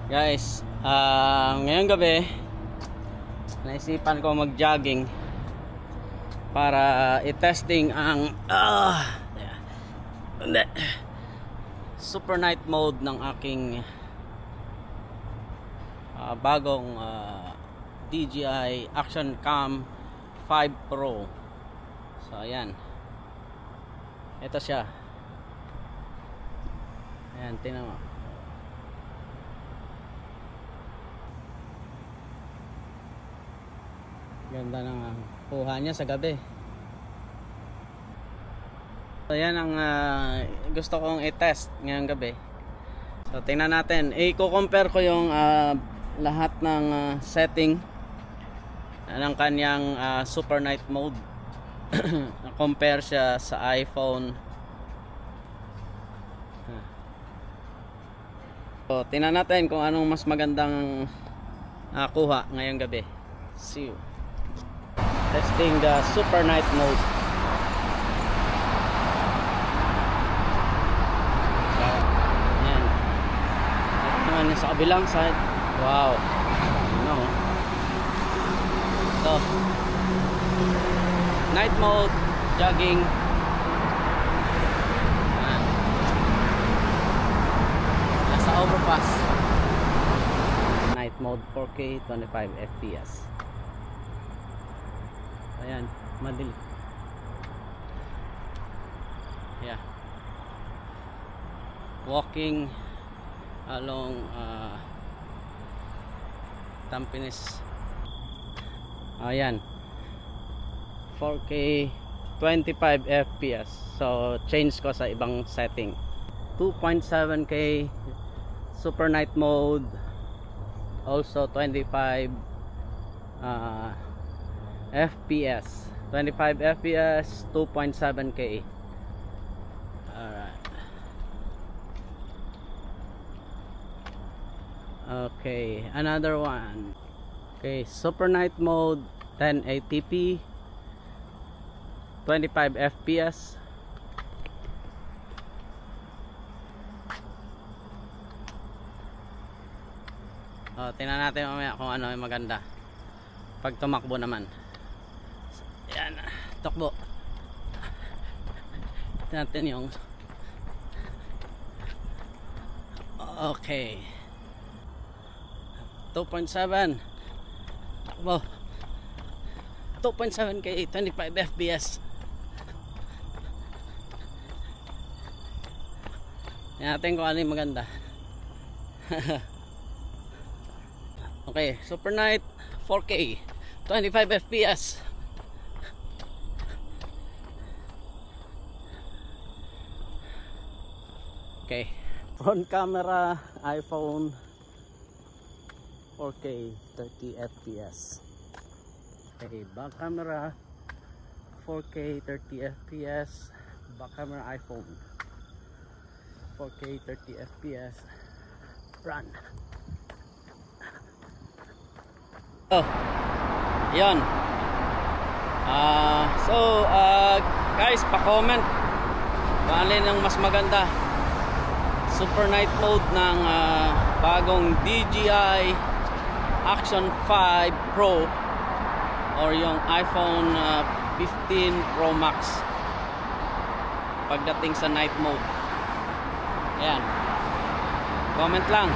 Guys, ngayong gabi naisipan ko mag-jogging para i-testing ang super night mode ng aking bagong DJI Action Cam 5 Pro. So ayan, ito siya. Ayan, tingnan mo. Ganda ng kuha niya sa gabi. So yan ang gusto kong i-test ngayong gabi. So tingnan natin, i-compare ko yung lahat ng setting ng kanyang super night mode. Compare siya sa iPhone. So tingnan natin kung anong mas magandang kuha ngayong gabi. See you. Testing the super night mode. Ayan. Ito naman sa kabilang side. Wow. No. So night mode, jogging. Ayan. Nasa overpass. Night mode 4K 25 FPS. Ayan, madali. Yeah. Walking along Tampines. Ayan. 4K 25 FPS. So change ko sa ibang setting. 2.7K super night mode. Also 25 FPS, 25 FPS, 2.7K. Alright. Okay, another one. Okay, super night mode, 1080p, 25 FPS. Tingnan natin mamaya kung ano yung maganda pag tumakbo naman. Yan, takbo. Tignan natin yung okay, 2.7 takbo, 2.7K 25 FPS. Tignan natin kung ano yung maganda. Okay, super night 4K 25 FPS. Okay, front camera iPhone 4K 30 FPS. Okay, back camera 4K 30 FPS. Back camera iPhone 4K 30 FPS. Run. Oh, yan. Guys, pa-comment kung alin ang mas maganda, super night mode ng bagong DJI Action 5 Pro or yung iPhone 15 Pro Max pagdating sa night mode. Ayan, comment lang.